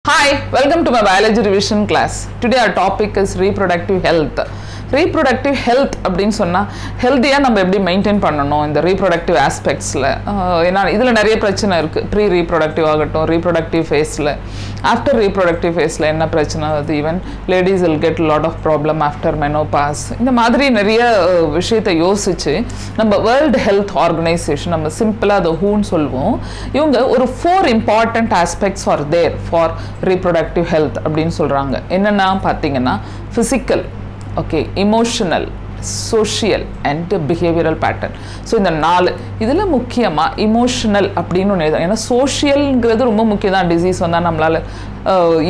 Hi, welcome to my biology revision class. Today our topic is reproductive health. Reproductive health அப்படின்னு சொன்னால் ஹெல்த்தியாக நம்ம எப்படி மெயின்டைன் பண்ணணும் இந்த ரீப்ரொடக்டிவ் ஆஸ்பெக்ட்ஸில். ஏன்னா இதில் நிறைய பிரச்சனை இருக்குது. ப்ரீ ரீப்ரொடக்டிவ் ஆகட்டும், ரீப்ரொடக்டிவ் ஃபேஸில், ஆஃப்டர் ரீப்ரொடக்டிவ் ஃபேஸில் என்ன பிரச்சனை வருது, even ladies will get lot of problem after menopause. இந்த மாதிரி நிறைய விஷயத்தை யோசித்து நம்ம வேர்ல்டு ஹெல்த் ஆர்கனைசேஷன், நம்ம சிம்பிளாக அதை ஹூன்னு சொல்லுவோம், இவங்க ஒரு 4 important aspects are there for reproductive health அப்படின்னு சொல்கிறாங்க. என்னென்னா பார்த்தீங்கன்னா physical, okay, emotional, social and behavioural pattern. So இந்த 4 இதில் முக்கியமாக இமோஷனல் அப்படின்னு ஒன்று எழுதும். ஏன்னா சோஷியல்ங்கிறது ரொம்ப முக்கியம் தான். டிசீஸ் வந்தால் நம்மளால்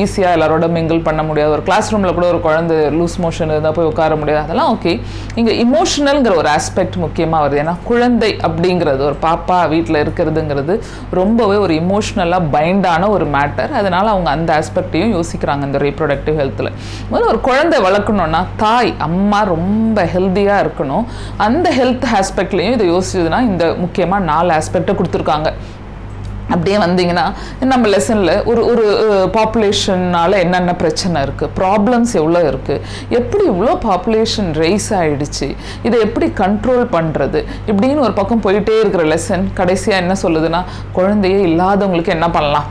ஈஸியாக எல்லாரோட மிங்கிள் பண்ண முடியாது. ஒரு கிளாஸ் ரூமில் கூட ஒரு குழந்தை லூஸ் மோஷன் இருந்தால் போய் உட்கார முடியாது. அதெல்லாம் ஓகே. இங்கே இமோஷனல்ங்கிற ஒரு ஆஸ்பெக்ட் முக்கியமாக வருது. ஏன்னா குழந்தை அப்படிங்கிறது, ஒரு பாப்பா வீட்டில் இருக்கிறதுங்கிறது ரொம்பவே ஒரு இமோஷ்னலாக பைண்டான ஒரு மேட்டர். அதனால் அவங்க அந்த ஆஸ்பெக்டையும் யோசிக்கிறாங்க இந்த ரீப்ரொடக்டிவ் ஹெல்த்தில். முதல்ல ஒரு குழந்தை வளர்க்கணுன்னா தாய், அம்மா ரொம்ப ஹெல்த்தியாக இருக்கணும். அந்த ஹெல்த் ஆஸ்பெக்ட்லேயும் இதை யோசிச்சதுன்னா இந்த முக்கியமாக 4 ஆஸ்பெக்டை கொடுத்துருக்காங்க. அப்படியே வந்தீங்கன்னா நம்ம லெசனில் ஒரு பாப்புலேஷனால் என்னென்ன பிரச்சனை இருக்குது, ப்ராப்ளம்ஸ் எவ்வளோ இருக்குது, எப்படி இவ்வளோ பாப்புலேஷன் ரைஸ் ஆகிடுச்சு, இதை எப்படி கண்ட்ரோல் பண்ணுறது, இப்படின்னு ஒரு பக்கம் போயிட்டே இருக்கிற லெசன் கடைசியாக என்ன சொல்லுதுன்னா, குழந்தையே இல்லாதவங்களுக்கு என்ன பண்ணலாம்,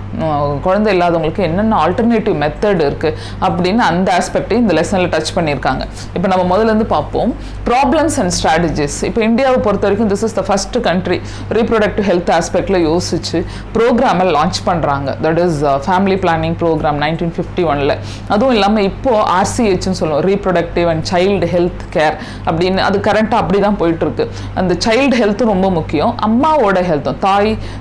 குழந்தை இல்லாதவங்களுக்கு என்னென்ன ஆல்டர்னேட்டிவ் மெத்தட் இருக்குது அப்படின்னு அந்த ஆஸ்பெக்டையும் இந்த லெசனில் டச் பண்ணியிருக்காங்க. இப்போ நம்ம முதல்லேருந்து பார்ப்போம் ப்ராப்ளம்ஸ் அண்ட் ஸ்ட்ராட்டஜிஸ். இப்போ இந்தியாவை பொறுத்த வரைக்கும் this is the first country reproductive health ஆஸ்பெக்டில் யோசிச்சு ப்ரோக்ராமை லான்ச் பண்ணுறாங்க. That is family planning programme 1951. அதுவும் இல்லாமல் இப்போது RCHன்னு சொல்லுவோம், reproductive and child health care அப்படின்னு. அது கரண்ட்டாக அப்படி தான் போயிட்டுருக்கு. அந்த சைல்டு ஹெல்த்தும் ரொம்ப முக்கியம், அம்மாவோட ஹெல்த்தும்,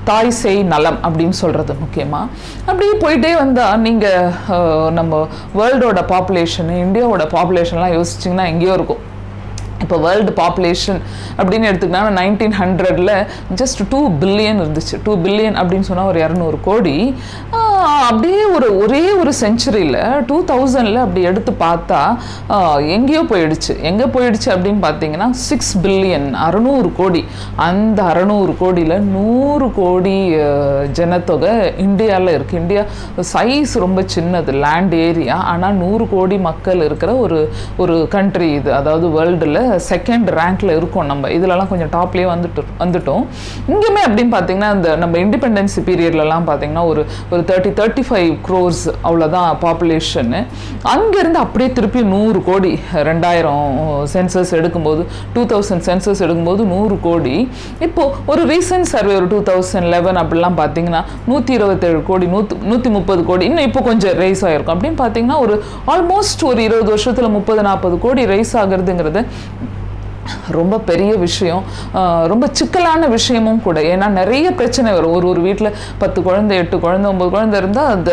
தாய் சேய் நலம் அப்படின்னு சொல்கிறது முக்கியமாக. அப்படியே போயிட்டே வந்தால் நீங்கள் நம்ம வேர்ல்டோட பாப்புலேஷன், இந்தியாவோட பாப்புலேஷன்லாம் யோசிச்சிங்கன்னா எங்கேயோ இருக்கும். இப்போ வேர்ல்டு பாப்புலேஷன் அப்படின்னு எடுத்துக்கிட்டா 1900 ஜஸ்ட் 2 பில்லியன் இருந்துச்சு. 2 பில்லியன் அப்படின்னு சொன்னால் ஒரு 200 கோடி. அப்படியே ஒரே ஒரு செஞ்சுரியில் 2000 அப்படி எடுத்து பார்த்தா எங்கேயோ போயிடுச்சு. எங்கே போயிடுச்சு அப்படின்னு பார்த்தீங்கன்னா 6 பில்லியன், 600 கோடி. அந்த 600 கோடியில் 100 கோடி ஜனத்தொகை இந்தியாவில் இருக்குது. இந்தியா சைஸ் ரொம்ப சின்னது, லேண்ட் ஏரியா, ஆனால் 100 கோடி மக்கள் இருக்கிற ஒரு கண்ட்ரி இது. அதாவது வேர்ல்டில் செகண்ட் ரேங்க்ல இருக்கும். நம்ம இதுலலாம் கொஞ்சம் டாப்லேயே வந்துட்டோம். இங்கேயுமே அப்படின்னு பார்த்தீங்கன்னா இந்த நம்ம இண்டிபெண்டன்சி பீரியட்லலாம் பார்த்தீங்கன்னா ஒரு 35 crores அவ்வளோதான் பாப்புலேஷனு. அங்கேருந்து அப்படியே திருப்பி 100 கோடி 2000 சென்சஸ் எடுக்கும்போது, 2000 சென்சஸ் எடுக்கும்போது 100 கோடி. இப்போது ஒரு ரீசன்ட் சர்வே ஒரு 2011 அப்படிலாம் பார்த்தீங்கன்னா 127 கோடி, 130 கோடி, இன்னும் இப்போ கொஞ்சம் ரைஸ் ஆகிருக்கும். அப்படின்னு பார்த்தீங்கன்னா ஒரு ஆல்மோஸ்ட் ஒரு 20 வருஷத்தில் 30-40 கோடி ரைஸ் ஆகுறதுங்கிறது ரொம்ப பெரிய விஷயம், ரொம்ப சிக்கலான விஷயமும் கூட. ஏன்னா நிறைய பிரச்சனை வரும். ஒரு வீட்டில் 10 குழந்தை, 8 குழந்தை, 9 குழந்தை இருந்தால் அந்த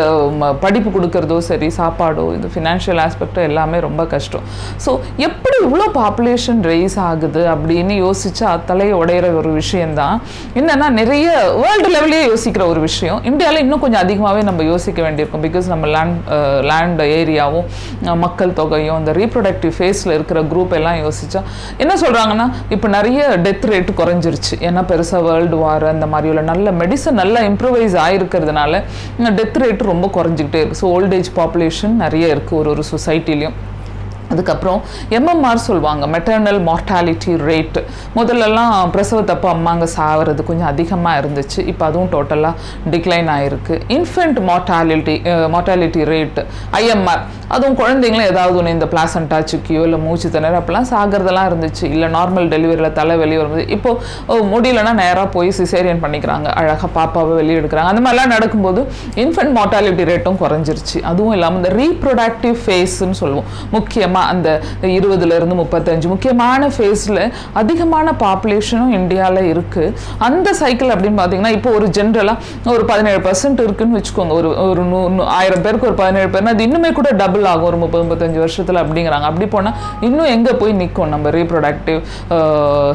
படிப்பு கொடுக்கறதோ சரி, சாப்பாடோ, இது ஃபினான்ஷியல் ஆஸ்பெக்டோ எல்லாமே ரொம்ப கஷ்டம். ஸோ எப்படி இவ்வளோ பாப்புலேஷன் ரைஸ் ஆகுது அப்படின்னு யோசிச்சா தலையை உடையிற ஒரு விஷயந்தான். என்னென்னா நிறைய வேர்ல்டு லெவல்லே யோசிக்கிற ஒரு விஷயம். இந்தியாவில் இன்னும் கொஞ்சம் அதிகமாகவே நம்ம யோசிக்க வேண்டியிருக்கும். பிகாஸ் நம்ம லேண்ட் ஏரியாவும் மக்கள் தொகையும் இந்த ரீப்ரொடக்டிவ் ஃபேஸில் இருக்கிற குரூப் எல்லாம் யோசிச்சா என்ன சொல்கிறாங்கன்னா, இப்போ நிறைய டெத் ரேட் குறைஞ்சிருச்சு. ஏன்னா பெருசாக வேர்ல்டு வார் அந்த மாதிரி உள்ள நல்ல மெடிசன் நல்லா இம்ப்ரூவைஸ் ஆகிருக்கிறதுனால டெத் ரேட் ரொம்ப குறைஞ்சிக்கிட்டே இருக்குது. ஸோ ஓல்டேஜ் பாப்புலேஷன் நிறைய இருக்குது ஒரு சொசைட்டிலையும். அதுக்கப்புறம் MMR சொல்லுவாங்க, மெட்டர்னல் மார்டாலிட்டி ரேட். முதல்லலாம் பிரசவத்தப்போ அம்மாங்க சாகிறது கொஞ்சம் அதிகமாக இருந்துச்சு. இப்போ அதுவும் டோட்டலாக டிக்ளைன் ஆகிருக்கு. இன்ஃபென்ட் மார்டாலிட்டி ரேட் IMR, அதுவும் குழந்தைங்களும் ஏதாவது ஒன்று இந்த பிளாசண்டா சிக்கியோ இல்லை மூச்சு திணற அப்பெல்லாம் சாகிறதெல்லாம் இருந்துச்சு. இல்லை நார்மல் டெலிவரியில் தலை வெளியே வரும்போது இப்போது முடியலன்னா நேராக போய் சிசேரியன் பண்ணிக்கிறாங்க, அழகாக பாப்பாவை வெளியே எடுக்கிறாங்க. அந்த மாதிரிலாம் நடக்கும்போது இன்ஃபென்ட் மார்டாலிட்டி ரேட்டும் குறைஞ்சிருச்சு. அதுவும் இல்லாமல் இந்த ரீப்ரொடக்டிவ் ஃபேஸ்ன்னு சொல்லுவோம், முக்கியமாக அந்த 20லேருந்து 35 முக்கியமான ஃபேஸில் அதிகமான பாப்புலேஷனும் இந்தியாவில் இருக்குது. அந்த சைக்கிள் அப்படின்னு பார்த்தீங்கன்னா இப்போ ஒரு ஜென்ரலாக ஒரு 17% இருக்குன்னு வச்சுக்கோங்க. ஒரு 1000 பேருக்கு ஒரு 17 பேர்னா அது இன்னுமே கூட டபுள் ஆகும் ஒரு 30-35 வருஷத்தில் அப்படிங்கிறாங்க. அப்படி போனால் இன்னும் எங்கே போய் நிற்கும் நம்ம ரீப்ரொடக்டிவ்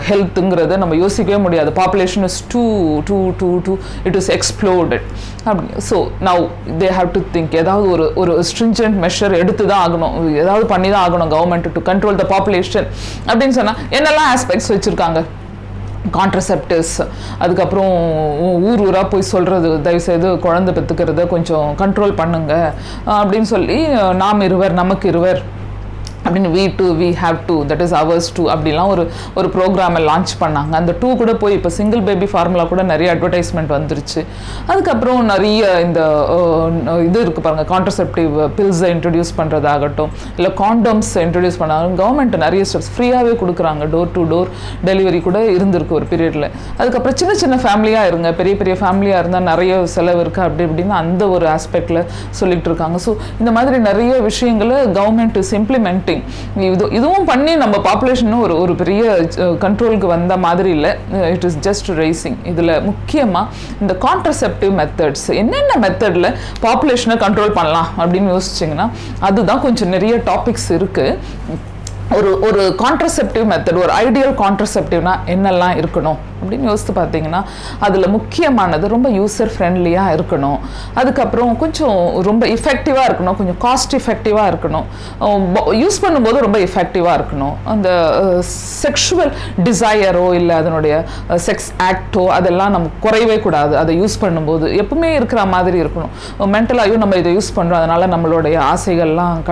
ஹெல்த்துங்கிறத நம்ம யோசிக்கவே முடியாது. Population is too it is exploded அப்படி. So now they have to think, ஏதாவது ஒரு ஸ்ட்ரிஞ்சன்ட் மெஷர் எடுத்து தான் ஆகணும், ஏதாவது பண்ணி தான் ஆகணும் government to control the population அப்படின்னு சொன்னால் என்னெல்லாம் ஆஸ்பெக்ட்ஸ் வச்சுருக்காங்க. கான்ட்ரசெப்டிவ்ஸ், அதுக்கப்புறம் ஊர் ஊராக போய் சொல்கிறது, தயவுசெய்து குழந்தை பெற்றுக்கிறத கொஞ்சம் கண்ட்ரோல் பண்ணுங்க அப்படின்னு சொல்லி, நாம் இருவர் நமக்கு இருவர் அப்படின்னு we too we have to that is ours too அப்படிலாம் ஒரு ப்ரோக்ராமை லான்ச் பண்ணாங்க. அந்த டூ கூட போய் இப்போ சிங்கிள் பேபி ஃபார்முலா கூட நிறைய அட்வர்டைஸ்மெண்ட் வந்துருச்சு. அதுக்கப்புறம் நிறைய இந்த இது இருக்குது பாருங்கள், கான்ட்ரசெப்டிவ் பில்ஸை இன்ட்ரடியூஸ் பண்ணுறதாகட்டும், இல்லை காண்டம்ஸ் இன்ட்ரடியூஸ் பண்ணாங்க. கவர்மெண்ட் நிறைய ஸ்டெப்ஸ் ஃப்ரீயாகவே கொடுக்குறாங்க, டோர் டு டோர் டெலிவரி கூட இருந்திருக்கு ஒரு பீரியடில். அதுக்கப்புறம் சின்ன சின்ன ஃபேமிலியாக இருங்க, பெரிய பெரிய ஃபேமிலியாக இருந்தால் நிறைய செலவு இருக்குது அப்படி இப்படின்னு அந்த ஒரு ஆஸ்பெக்டில் சொல்லிட்டு இருக்காங்க. ஸோ இந்த மாதிரி நிறைய விஷயங்களை கவர்மெண்ட் இஸ் இம்ப்ளிமெண்டிங். இதுவும் பண்ணி நம்ம பாப்புலேஷனும் ஒரு பெரிய கண்ட்ரோலுக்கு வந்த மாதிரி இல்லை, இட் இஸ் ஜஸ்ட் ரைசிங். இதில் முக்கியமாக இந்த கான்ட்ரசெப்டிவ் மெத்தட்ஸ், என்னென்ன மெத்தடில் பாப்புலேஷனை கண்ட்ரோல் பண்ணலாம் அப்படின்னு யோசிச்சிங்கன்னா அதுதான் கொஞ்சம் நிறைய டாபிக்ஸ் இருக்குது. ஒரு கான்ட்ரசெப்டிவ் மெத்தட், ஒரு ஐடியல் கான்ட்ரசெப்டிவ்னா என்னெல்லாம் இருக்கணும் அப்படின்னு யோசித்து பார்த்தீங்கன்னா அதில் முக்கியமானது ரொம்ப யூசர் ஃப்ரெண்ட்லியாக இருக்கணும், அதுக்கப்புறம் கொஞ்சம் ரொம்ப எஃபெக்டிவாக இருக்கணும், கொஞ்சம் காஸ்ட் எஃபெக்டிவாக இருக்கணும், யூஸ் பண்ணும்போது ரொம்ப எஃபெக்டிவாக இருக்கணும். அந்த செக்ஷுவல் டிசையரோ இல்லை அதனுடைய செக்ஸ் ஆக்டோ அதெல்லாம் நமக்கு குறையவே கூடாது. அதை யூஸ் பண்ணும்போது எப்பவுமே இருக்கிற மாதிரி இருக்கணும். மென்டலாகவும் நம்ம இதை யூஸ் பண்ணுறோம், அதனால் நம்மளுடைய ஆசைகள்லாம்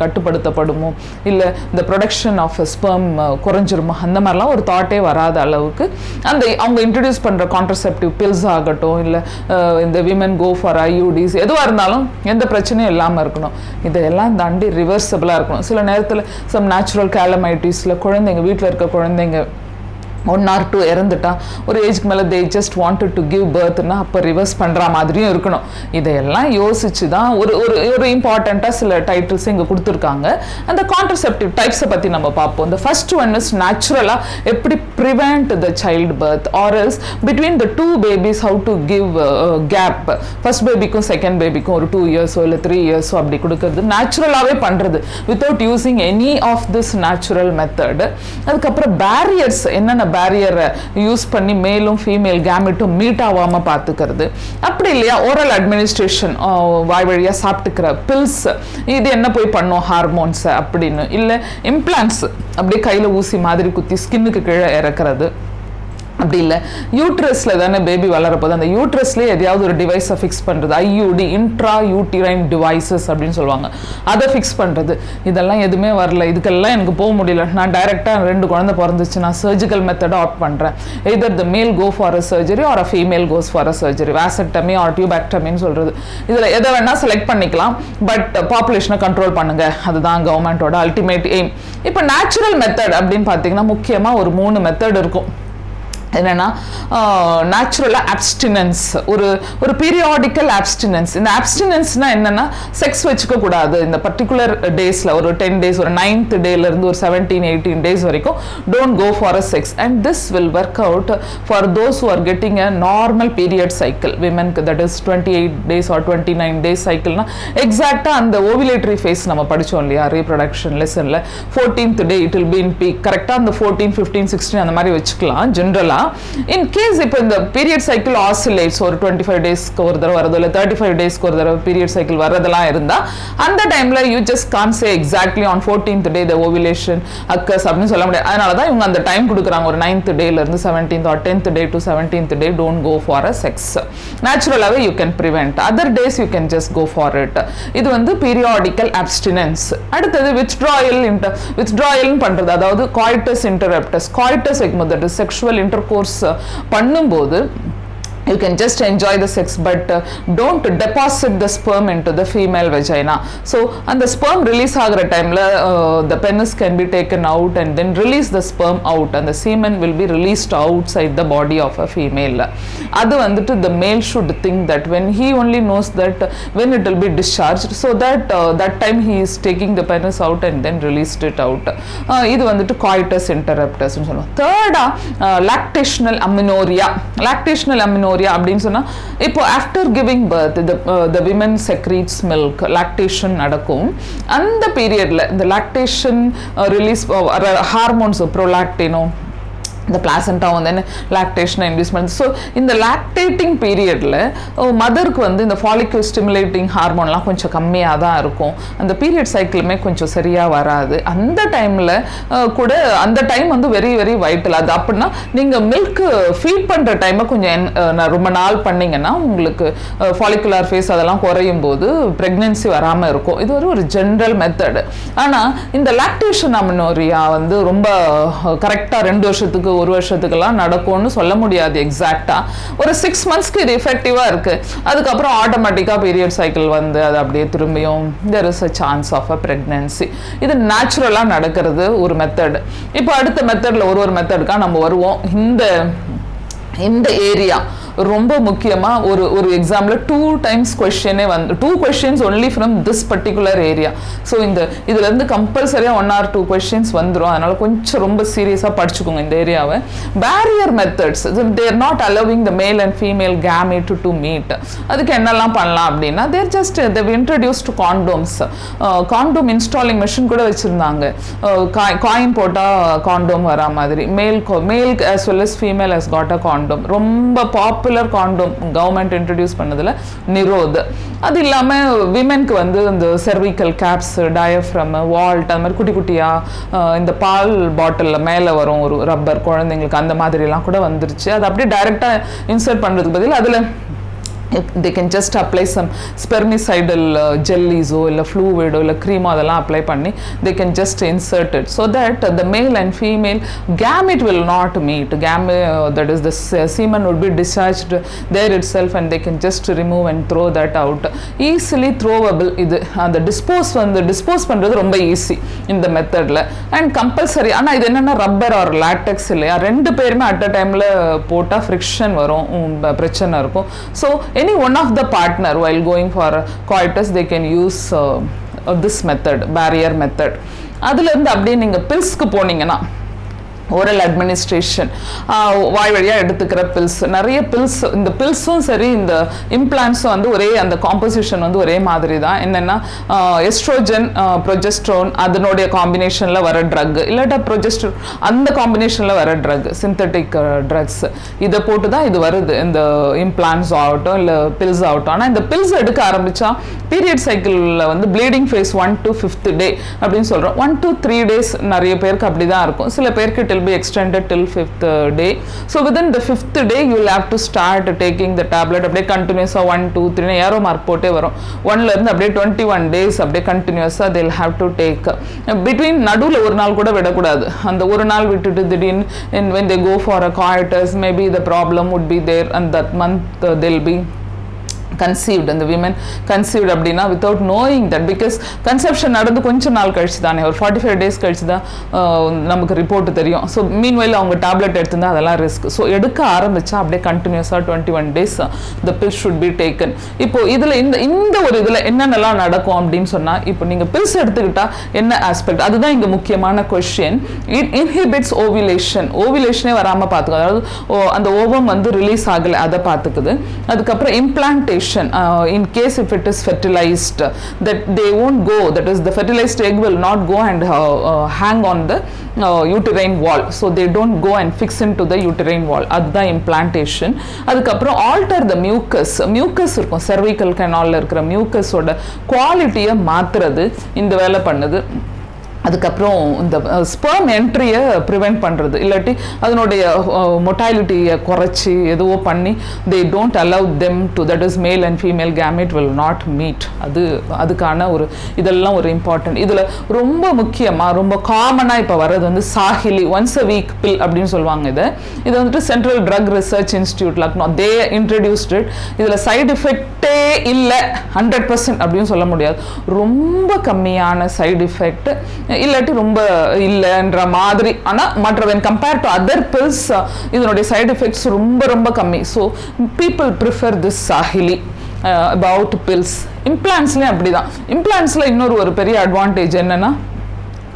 கட்டுப்படுத்தப்படுமோ, இல்லை இந்த ப்ரொடக்ஷன் ஆஃப் ஸ்பெர்ம் குறைஞ்சிருமோ, அந்த மாதிரிலாம் ஒரு தாட்டே வராத அளவுக்கு அந்த அவங்க இன்ட்ரடியூஸ் பண்ணுற கான்ட்ரசெப்டிவ் பில்ஸ் ஆகட்டும், இல்லை இந்த விமன் கோ ஃபார் ஐயூடிஸ் எதுவாக இருந்தாலும் எந்த பிரச்சனையும் இல்லாமல் இருக்கணும். இதையெல்லாம் தாண்டி ரிவர்சபிளாக இருக்கணும். சில நேரத்தில் சம் நேச்சுரல் கேலமைட்டிஸில் குழந்தைங்க, வீட்டில் இருக்க குழந்தைங்க 1 or 2 இறந்துட்டா ஒரு ஏஜ்க்கு மேலே they just wanted to give பர்த்னா அப்போ ரிவர்ஸ் பண்ணுற மாதிரியும் இருக்கணும். இதையெல்லாம் யோசிச்சு தான் ஒரு இம்பார்ட்டண்ட்டாக சில டைட்டில்ஸ் இங்கே கொடுத்துருக்காங்க. அந்த கான்ட்ரசெப்டிவ் டைப்ஸை பற்றி நம்ம பார்ப்போம். இந்த ஃபர்ஸ்ட் ஒன் இஸ் நேச்சுரலாக எப்படி prevent the child birth or else between the 2 babies how to give gap. First பேபிக்கும் செகண்ட் பேபிக்கும் ஒரு 2 இயர்ஸோ இல்லை 3 இயர்ஸோ அப்படி கொடுக்கறது, நேச்சுரலாகவே பண்ணுறது without using any of this natural method. அதுக்கப்புறம் பேரியர்ஸ், என்னென்ன பேரியரை யூஸ் பண்ணி மேலும் ஃபீமேல் கேமெட்டும் மீட் ஆகாமல் பார்த்துக்கிறது. அப்படி இல்லையா ஓரல் அட்மினிஸ்ட்ரேஷன், வாய் வழியாக சாப்பிட்டுக்கிற பில்ஸ், இது என்ன போய் பண்ணும் ஹார்மோன்ஸை அப்படின்னு, இல்லை இம்ப்ளான்ட்ஸ் அப்படியே கையில் ஊசி மாதிரி குத்தி ஸ்கின்னுக்கு கீழே இறக்குறது. அப்படி இல்லை யூட்ரஸில் தானே பேபி வளரப்போது, அந்த யூட்ரஸ்லேயே எதையாவது ஒரு டிவைஸை ஃபிக்ஸ் பண்ணுறது, ஐயூடி இன்ட்ரா யூட்டிரைன் டிவைசஸ் அப்படின்னு சொல்லுவாங்க, அதை ஃபிக்ஸ் பண்ணுறது. இதெல்லாம் எதுவுமே வரல, இதுக்கெல்லாம் எனக்கு போக முடியல, நான் டைரெக்டாக 2 குழந்தை பிறந்துச்சு, நான் சர்ஜிக்கல் மெத்தடை ஆப்ட் பண்ணுறேன். Either the male go for a surgery or a female goes for a surgery, vasectomy or டியூபெக்டமின்னு சொல்கிறது. இதில் எதை வேணால் செலக்ட் பண்ணிக்கலாம், பட் பாப்புலேஷனை கண்ட்ரோல் பண்ணுங்கள், அதுதான் கவர்மெண்ட்டோட அல்டிமேட் எய்ம். இப்போ நேச்சுரல் மெத்தட் அப்படின்னு பார்த்தீங்கன்னா முக்கியமாக ஒரு 3 மெத்தட் இருக்கும். என்னன்னா நேச்சுரலாக அப்ஸ்டினன்ஸ், ஒரு பீரியாடிக்கல் அப்ஸ்டினன்ஸ். இந்த அப்ஸ்டினன்ஸ்னா என்னன்னா செக்ஸ் வச்சுக்க கூடாது இந்த பர்டிகுலர் டேஸில், ஒரு 10 days, ஒரு 9th டேலேருந்து ஒரு 17-18 days வரைக்கும் don't go for a sex. And this will work out for those who are getting a normal period cycle. விமென்க்கு that is 28 days or 29 days சைக்கிள்னா எக்ஸாக்டாக அந்த ஓவிலேட்டரி ஃபேஸ் நம்ம படித்தோம் இல்லையா ரீப்ரொடக்ஷன் லெசனில், 14th day it will be in peak. கரெக்டாக அந்த 14, 15, 16 அந்த மாதிரி வச்சுக்கலாம் ஜென்ரலாக. In case இப்போ இந்த பீரியட் சைக்கிள் ஆசிலேட்ஸ், ஒரு 25 daysக்கு ஒரு தடவை வரதோ இல்லை 35 daysக்கு ஒரு தடவை பீரியட் சைக்கிள் வரதெல்லாம் இருந்தால் அந்த டைமில் you just can say exactly on 14th day the ovulation occurs அப்படின்னு சொல்ல முடியாது. அதனால தான் இவங்க அந்த டைம் கொடுக்குறாங்க, ஒரு 9th டேலேருந்து 17th or 10th day to 17th day don't go for a sex. நேச்சுரலாகவே you can prevent, other days you can just go for it. இது வந்து பீரியாடிக்கல் அப்ஸ்டினன்ஸ். அடுத்தது வித்ட்ராயல் பண்ணுறது, அதாவது காய்டஸ் இன்டரப்டஸ். காய்டஸ் வைக்கும்போது தட் இஸ் செக்ஷுவல் இன்டர்கோர்ஸ் பண்ணும்போது you can just enjoy the sex, but don't deposit the sperm into the female vagina. So and the sperm release ஆகிற டைமில் the penis can be taken out and then release the sperm out and the semen will be released outside the body of a female. அது வந்துட்டு the male should think that when he only knows that when it will be discharged, so that that time he is taking the penis out and then released it out. இது வந்துட்டு coitus interruptus னு சொல்லுவோம். தேர்டா lactational amenorrhea. lactational amenorrhea அப்படின்னு சொன்னா இப்போ after giving birth the women secretes milk, lactation நடக்கும். அந்த பீரியட்ல இந்த லாக்டேஷன் ரிலீஸ் ஹார்மோன்ஸ் ப்ரோலாக்டினோ இந்த பிளாசண்டா வந்து லாக்டேஷனை இன்டியூஸ் பண்ணுது. ஸோ இந்த லாக்டேட்டிங் பீரியடில் மதருக்கு வந்து இந்த ஃபாலிக்யூல் ஸ்டிமுலேட்டிங் ஹார்மோன்லாம் கொஞ்சம் கம்மியாக தான் இருக்கும். அந்த பீரியட் சைக்கிளுமே கொஞ்சம் சரியாக வராது. அந்த டைமில் கூட அந்த டைம் வந்து வெரி வெரி வைட்டல். அது அப்படின்னா நீங்கள் மில்க்கு ஃபீட் பண்ணுற டைமை கொஞ்சம் ரொம்ப நாள் பண்ணிங்கன்னா உங்களுக்கு ஃபாலிகுலார் ஃபேஸ் அதெல்லாம் குறையும் போது ப்ரெக்னென்சி வராமல் இருக்கும். இது ஒரு ஜென்ரல் மெத்தடு. ஆனால் இந்த லாக்டேஷன் அமினோரியா வந்து ரொம்ப கரெக்டாக 2 வருஷத்துக்கு 1 வருஷத்துக்கெல்லாம் நடக்கும்னு சொல்ல முடியாது எக்ஸாக்டா. ஒரு 6 மந்த்ஸ்க்கு இது எஃபெக்டிவாக இருக்குது. அதுக்கப்புறம் ஆட்டோமேட்டிக்காக பீரியட் சைக்கிள் வந்து அது அப்படியே திரும்பியும் there is a chance of a pregnancy. இது நேச்சுரலாக நடக்கிறது ஒரு மெத்தட். இப்போ அடுத்த மெத்தடில் ஒரு மெத்தடுக்காக நம்ம வருவோம். இந்த ஏரியா ரொம்ப முக்கியமாக ஒரு எக்ஸாம்பிள் 2 times கொஸ்டினே வந்து 2 questions only from this particular area. So இதுலேருந்து கம்பல்சரியாக 1 or 2 questions வந்துடும். அதனால் கொஞ்சம் ரொம்ப சீரியஸாக படிச்சுக்கோங்க இந்த ஏரியாவை. Barrier methods, there not allowing the male and female gamete to meet. அதுக்கு என்னெல்லாம் பண்ணலாம் அப்படின்னா they've introduced காண்டோம்ஸ். காண்டோம் இன்ஸ்டாலிங் மெஷின் கூட வச்சுருந்தாங்க. காயின் போட்டால் காண்டோம் வரா மாதிரி. மேல் as well as female has got a condom. ரொம்ப பாப்புலர் காண்டோம் கவர்மெண்ட் இன்ட்ரடியூஸ் பண்ணதில் நிரோத். அது இல்லாமல் விமென்க்கு வந்து இந்த செர்விக்கல் கேப்ஸ், டயஃப்ரம், வால்ட், அது மாதிரி குட்டி குட்டியாக இந்த பால் பாட்டிலில் மேலே வரும் ஒரு ரப்பர் குழந்தைங்களுக்கு, அந்த மாதிரிலாம் கூட வந்துருச்சு. அது அப்படியே டைரெக்டாக இன்சர்ட் பண்ணுறதுக்கு பதில் அதில் they can just apply some spermicidal jellies or fluid or cream அதெல்லாம் apply பண்ணி they can just insert it so that the male and female gamete will not meet. That is the semen would be discharged there itself and they can just remove and throw that out. Easily throwable. இது அந்த dispose பண்ணுறது ரொம்ப easy இந்த மெத்தடில். And compulsory. ஆனால் இது என்னென்னா rubber R latex இல்லையா, 2 பேருமே அட் அ டைமில் போட்டால் ஃப்ரிக்ஷன் வரும், பிரச்சனை இருக்கும். So any one of the partner while going for coitus they can use this method, barrier method. அதுல இருந்து அப்படியே நீங்க பில்ஸ்க்கு போனீங்கன்னா ஓரல் அட்மினிஸ்ட்ரேஷன், வாய் வழியாக எடுத்துக்கிற பில்ஸ், நிறைய பில்ஸ். இந்த பில்ஸும் சரி இந்த இம்ப்ளான்ஸும் வந்து ஒரே அந்த காம்போசிஷன் வந்து ஒரே மாதிரி தான். என்னென்னா எஸ்ட்ரோஜன், ப்ரொஜெஸ்ட்ரோன் அதனுடைய காம்பினேஷனில் வர ட்ரக், இல்லாட்டா ப்ரொஜெஸ்ட்ரோன் அந்த காம்பினேஷனில் வர ட்ரக், சிந்தட்டிக் ட்ரக்ஸ், இதை போட்டு தான் இது வருது, இந்த இம்ப்ளான்ஸ் ஆகட்டும் இல்லை பில்ஸ் ஆகட்டும். ஆனால் இந்த பில்ஸ் எடுக்க ஆரம்பித்தா பீரியட் சைக்கிளில் வந்து bleeding face 1 to 5th day அப்படின்னு சொல்கிறோம். 1 to 3 days நிறைய பேருக்கு அப்படி தான் இருக்கும். சில பேருக்கு will be extended till 5th day. So within the 5th day you will have to start taking the tablet. அப்படியே கண்டினியூஸாக 1 2 3 ஏரோ மார்க் போட்டே வரும். 1ல இருந்து அப்படியே 21 days அப்படியே கண்டினியூஸாக they will have to take. Between நடுவில் ஒரு நாள் கூட விடக்கூடாது. அந்த ஒரு நாள் விட்டுட்டு திடீர்னு when they go for a coitus maybe the problem would be there and that month they'll be conceived and the women conceived அப்படின்னா without knowing that, because conception நடந்து கொஞ்சம் நாள் கழிச்சு தானே, ஒரு 45 days கழிச்சு தான் நமக்கு ரிப்போர்ட் தெரியும். ஸோ மீன்வைல் அவங்க டேப்லெட் எடுத்துருந்தா அதெல்லாம் ரிஸ்க். ஸோ எடுக்க ஆரம்பிச்சா அப்படியே கண்டினியூஸாக 21 days the pill should be taken. இப்போ இதில் இந்த ஒரு இதில் என்னென்னலாம் நடக்கும் அப்படின்னு சொன்னால், இப்போ நீங்கள் பில்ஸ் எடுத்துக்கிட்டா என்ன ஆஸ்பெக்ட், அதுதான் இங்கே முக்கியமான கொஸ்டின். It inhibits ovulation. ஓவிலேஷனே வராமல் பார்த்துக்கோ, அதாவது அந்த ஓவம் வந்து ரிலீஸ் ஆகலை அதை பார்த்துக்குது. அதுக்கப்புறம் implantation. In case if it is fertilized, that they won't go, that is the fertilized egg will not go and hang on the uterine wall, so they don't go and fix into the uterine wall. Adha implantation. அதுக்கப்புறம் alter the mucus இருக்கும், cervical canalல இருக்கிற mucus ஓட குவாலிட்டியை மாத்துறது இந்த வேலை பண்ணுது. அதுக்கப்புறம் இந்த ஸ்பெர்ம் என்ட்ரியை ப்ரிவெண்ட் பண்ணுறது, இல்லாட்டி அதனுடைய மொட்டாலிட்டியை குறைச்சி எதுவோ பண்ணி they don't allow them to, that is male and female gamete will not meet. அதுக்கான ஒரு இதெல்லாம் ஒரு இம்பார்ட்டன்ட். இதில் ரொம்ப முக்கியமாக ரொம்ப காமனாக இப்போ வர்றது வந்து சாஹிலி once a week pill அப்படின்னு சொல்லுவாங்க. இது வந்துட்டு central drug research institute Lucknow they introduced it. இதில் சைடு எஃபெக்டே இல்லை 100% அப்படின்னு சொல்ல முடியாது. ரொம்ப கம்மியான சைடு எஃபெக்ட், இல்லாட்டி ரொம்ப இல்லைன்ற மாதிரி. ஆனால் மற்ற when compared to other pills இதனுடைய சைடு எஃபெக்ட்ஸ் ரொம்ப ரொம்ப கம்மி. So people prefer this Saheli about pills. இம்ப்ளான்ஸ்லேயும் அப்படி தான். இம்ப்ளான்ஸில் இன்னொரு பெரிய அட்வான்டேஜ் என்னென்னா,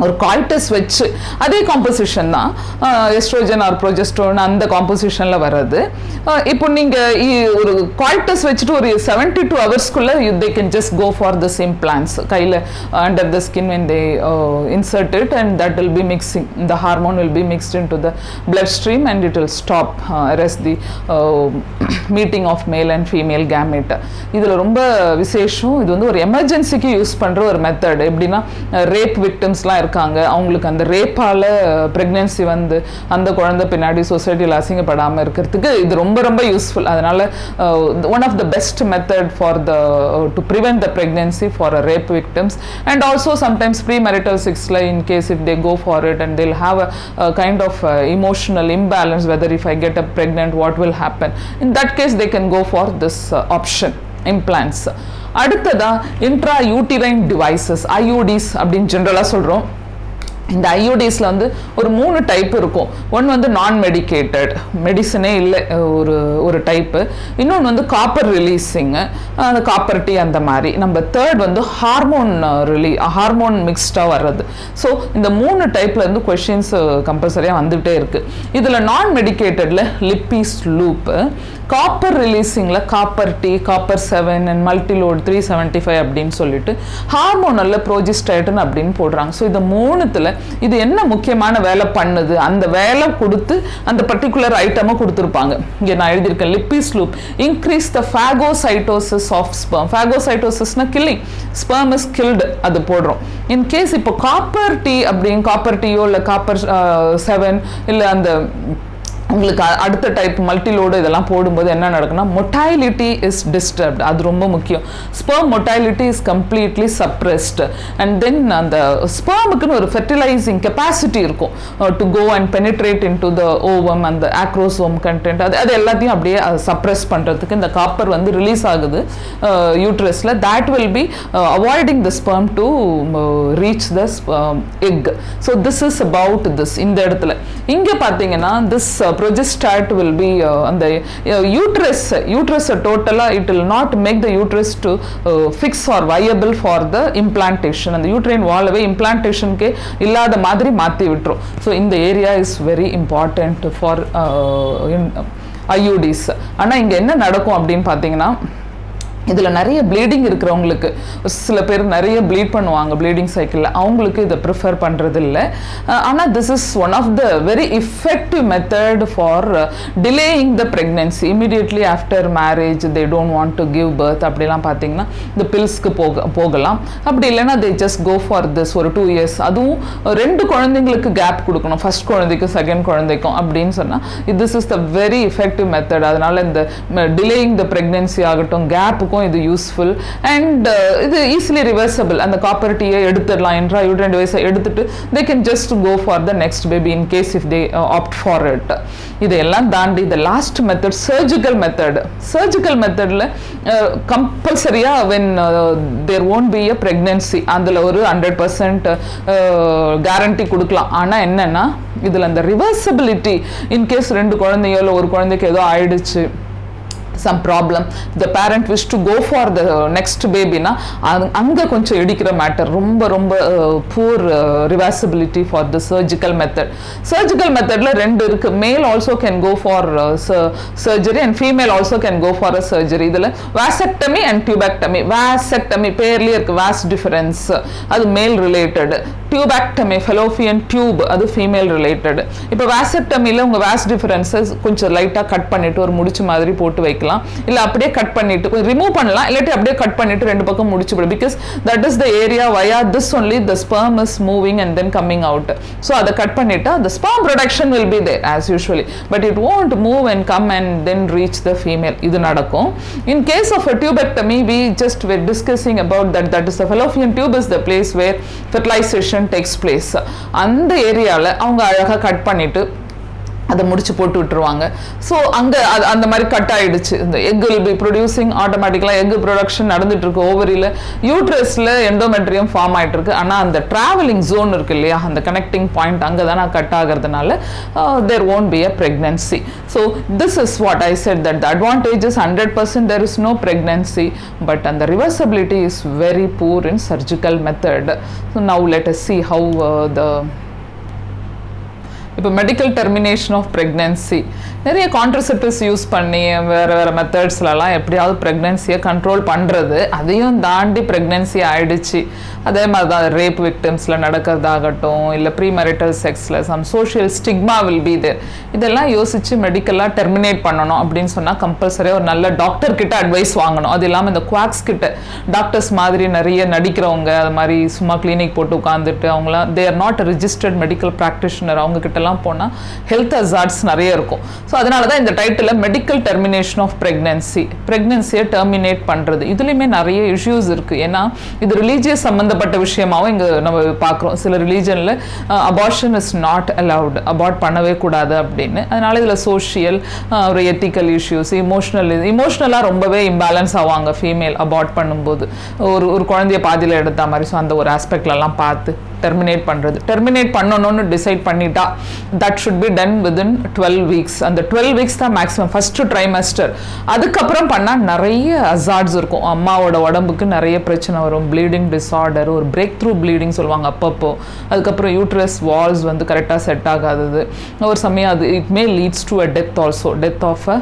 ஒரு காய்டஸ் வச்சு அதே காம்போசிஷன் தான் எஸ்ட்ரோஜன் ஆர் ப்ரோஜெஸ்ட்ரோன் அந்த காம்போசிஷனில் வர்றது. இப்போ நீங்கள் ஒரு காய்டஸ் வச்சுட்டு ஒரு 72 ஹவர்ஸ்க்குள்ளே they can just go for this implants கையில் under the skin when they insert it, and that will be mixing, the hormone will be mixed into the bloodstream and it will stop arrest the meeting of male and female gamete. இதில் ரொம்ப விசேஷம், இது வந்து ஒரு எமர்ஜென்சிக்கு use பண்ணுற ஒரு method. எப்படின்னா ரேப் விக்டிம்ஸ்லாம் இருக்காங்க, அவங்களுக்கு அந்த ரேப்பால் ப்ரெக்னென்சி வந்து அந்த குழந்தை பின்னாடி சொசைட்டியில் அசிங்கப்படாமல் இருக்கிறதுக்கு இது ரொம்ப ரொம்ப யூஸ்ஃபுல். அதனால் one of the best method for to prevent the pregnancy for rape victims. And also sometimes premarital செக்ஸில் in case if they go for it and they'll have a kind of emotional imbalance, whether if I get pregnant what will happen. In that case they can go for this option, implants. அடுத்ததா intrauterine devices, IUDs அப்படின்னு ஜென்ரலாக சொல்கிறோம். இந்த ஐயூடிஸில் வந்து ஒரு 3 type இருக்கும். ஒன்று வந்து நான் மெடிக்கேட்டட், மெடிசனே இல்லை ஒரு டைப்பு. இன்னொன்று வந்து காப்பர் ரிலீஸிங்கு, அந்த காப்பர் டீ அந்த மாதிரி. நம்ம தேர்ட் வந்து ஹார்மோன் மிக்ஸ்டாக வர்றது. ஸோ இந்த 3 டைப்பில் இருந்து கொஷின்ஸ் கம்பல்சரியாக வந்துகிட்டே இருக்குது. இதில் நான் மெடிக்கேட்டடில் லிப்பீஸ் லூப்பு, காப்பர் ரிலீஸிங்கில் copper T, copper 7 and Multiload 375 அப்படின்னு சொல்லிட்டு, ஹார்மோனலில் ப்ரோஜெஸ்டைட்டின் அப்படின்னு போடுறாங்க. ஸோ இந்த 3த்தில் இது என்ன முக்கியமான வேலை பண்ணுது, அந்த வேலை கொடுத்து அந்த பர்டிகுலர் ஐட்டமை கொடுத்துருப்பாங்க. இங்கே நான் எழுதியிருக்கேன் Lippes loop increase the phagocytosis of sperm. ஃபேகோசைட்டோசிஸ்னா கில்லிங், ஸ்பெர்ம் இஸ் கில்டு, அது போடுறோம். இன்கேஸ் இப்போ காப்பர் டீ அப்படின்னு காப்பர் டீயோ இல்லை காப்பர் 7 இல்லை அந்த உங்களுக்கு அடுத்த டைப் மல்டிலோடு இதெல்லாம் போடும்போது என்ன நடக்குன்னா மொட்டைலிட்டி இஸ் டிஸ்டர்ப்ட். அது ரொம்ப முக்கியம். Sperm motility is completely suppressed. And then அந்த ஸ்பெர்முக்குன்னு ஒரு ஃபெர்டிலைசிங் கெப்பாசிட்டி இருக்கும் to go and penetrate in to the ovum, அந்த ஆக்ரோசோம் கண்டென்ட் அது எல்லாத்தையும் அப்படியே சப்ரெஸ் பண்ணுறதுக்கு இந்த காப்பர் வந்து ரிலீஸ் ஆகுது யூட்ரஸில். That will be avoiding the sperm to reach the egg. So this is about this. இந்த இடத்துல இங்கே பார்த்தீங்கன்னா திஸ் progestat will be அந்த uterus டோட்டலா it will not make the uterus to fix or viable for the implantation. அந்த uterine wallவே implantationக்கு இல்லாத மாதிரி மாற்றி விட்டுரும். ஸோ இந்த area is very important for IUDs. ஆனால் இங்கே என்ன நடக்கும் அப்படின்னு பார்த்தீங்கன்னா, இதில் நிறைய ப்ளீடிங் இருக்கிறவங்களுக்கு, சில பேர் நிறைய ப்ளீட் பண்ணுவாங்க ப்ளீடிங் சைக்கிளில், அவங்களுக்கு இதை ப்ரிஃபர் பண்ணுறது இல்லை. ஆனால் this is one of the very effective method for delaying the pregnancy. Immediately after marriage they don't want to give birth அப்படிலாம் பார்த்தீங்கன்னா இந்த பில்ஸ்க்கு போகலாம். அப்படி இல்லைன்னா they just go for this ஒரு 2 years. அதுவும் 2 குழந்தைங்களுக்கு கேப் கொடுக்கணும், ஃபர்ஸ்ட் குழந்தைக்கும் செகண்ட் குழந்தைக்கும் அப்படின்னு சொன்னால் this is the very effective method. அதனால் இந்த டிலேயிங் த ப்ரெக்னென்சி ஆகட்டும், கேப்புக்கும் இது யூஸ்ஃபுல். அண்ட் இது ஈஸிலி ரிவர்சபிள். அந்த காப்பர் டீயை எடுத்துடலாம், intrauterine டிவைஸை எடுத்துட்டு they can just go for the next baby in case if they opt for it. இதெல்லாம் தாண்டி the last method, surgical method. surgical methodல கம்பல்சரியா when there won't be a pregnancy அதில் ஒரு 100% guarantee கொடுக்கலாம். ஆனால் என்னன்னா இதில் அந்த ரிவர்சபிலிட்டி, இன்கேஸ் 2 குழந்தையோ இல்லை ஒரு குழந்தைக்கு ஏதோ ஆயிடுச்சு, some problem, the parent wish to go for the next baby na anga koncham edikira matter romba poor reversibility for the surgical method. Surgical method la rendu irukku, male also can go for surgery and female also can go for a surgery. idla vasectomy and tubectomy. vasectomy perli irukku, vas difference adu male related, tubectomy fallopian tube adu female related. இப்போ vasectomy la unga vas differences கொஞ்சம் லைட்டா cut பண்ணிட்டு ஒரு முடிச்சு மாதிரி போட்டு வைக்கலாம், இல்ல அப்படியே கட் பண்ணிட்டு ரிமூவ் பண்ணலாம், இல்லாட்டி அப்படியே கட் பண்ணிட்டு ரெண்டு பக்கம் முடிச்சு விடு. because that is the area via this only the sperm is moving and then coming out. so அதை கட் பண்ணிட்டா the sperm production will be there as usually, but it won't move and come and then reach the female. இது நடக்கும். in case of a tubectomy we just were discussing about that is the fallopian tube is the place where fertilization takes place. அந்த ஏரியால அவங்க அழகா cut பண்ணிட்டு அதை முடிச்சு போட்டு விட்டுருவாங்க. ஸோ அங்கே அந்த மாதிரி கட் ஆகிடுச்சு. இந்த எக் வில் பி ப்ரொடியூசிங் ஆட்டோமேட்டிக்கலாக எக் ப்ரொடக்ஷன் நடந்துட்டு இருக்கு ஓவரியில், யூட்ரஸில் எண்டோமெட்ரியம் ஃபார்ம் ஆகிட்டு இருக்கு. ஆனால் அந்த ட்ராவலிங் ஜோன் இருக்கு இல்லையா, அந்த கனெக்டிங் பாயிண்ட் அங்கே தான் கட் ஆகிறதுனால there won't be a pregnancy. So this is what I said, that the advantage is 100% there is no pregnancy, but and the reversibility is very poor in surgical method. So now let us see how இப்போ medical termination of pregnancy, நிறைய contraceptives use பண்ணி வேறு மெத்தட்ஸ்லலாம் எப்படியாவது ப்ரெக்னன்சியை control பண்ணுறது, அதையும் தாண்டி pregnancy ஆகிடுச்சு. அதே மாதிரி தான் ரேப் விக்டிம்ஸில் நடக்கிறதாகட்டும், இல்லை ப்ரீமரிட்டல் செக்ஸில் some social stigma will be there. இதெல்லாம் யோசித்து மெடிக்கலாக டெர்மினேட் பண்ணணும் அப்படின்னு சொன்னால் கம்பல்சரியாக ஒரு நல்ல டாக்டர் கிட்ட அட்வைஸ் வாங்கணும். அது இல்லாமல் இந்த குவாக்ஸ் கிட்ட, டாக்டர்ஸ் மாதிரி நிறைய நடிக்கிறவங்க, அது மாதிரி சும்மா கிளினிக் போட்டு உட்காந்துட்டு அவங்களாம் they are not registered medical practitioner, அவங்க கிட்டலாம் போனால் ஹெல்த் ஹசார்ட்ஸ் நிறைய இருக்கும். ஸோ அதனால தான் இந்த title medical termination of pregnancy, ப்ரெக்னன்சியை டெர்மினேட் பண்ணுறது. இதுலேயுமே நிறைய இஷ்யூஸ் இருக்குது. ஏன்னா இது ரிலீஜியஸ் சம்மந்தப்பட்ட விஷயமாகவும் இங்கே நம்ம பார்க்குறோம். சில ரிலீஜனில் abortion is not allowed, abort பண்ணவே கூடாது அப்படின்னு. அதனால இதில் சோஷியல், ஒரு எத்திக்கல் இஷ்யூஸ், இமோஷ்னலாக ரொம்பவே இம்பேலன்ஸ் ஆவாங்க ஃபீமேல் அபார்ட் பண்ணும்போது, ஒரு குழந்தைய பாதியில் எடுத்த மாதிரி. ஸோ அந்த ஒரு ஆஸ்பெக்ட்லலாம் பார்த்து டெர்மினேட் பண்ணுறது. டெர்மினேட் பண்ணணும்னு டிசைட் பண்ணிட்டா that should be done within 12 weeks. அந்த 12 வீக்ஸ் தான் மேக்ஸிமம் ஃபர்ஸ்ட் ட்ரைமஸ்டர். அதுக்கப்புறம் பண்ணால் நிறைய ஹசார்ட்ஸ் இருக்கும். அம்மாவோட உடம்புக்கு நிறைய பிரச்சனை வரும், ப்ளீடிங் டிஸார்டர், ஒரு பிரேக் த்ரூ ப்ளீடிங் சொல்லுவாங்க அப்பப்போ. அதுக்கப்புறம் யூட்ரஸ் வால்ஸ் வந்து கரெக்டாக செட் ஆகாதது, ஒரு சமயம் அது it may leads to a death also, death of a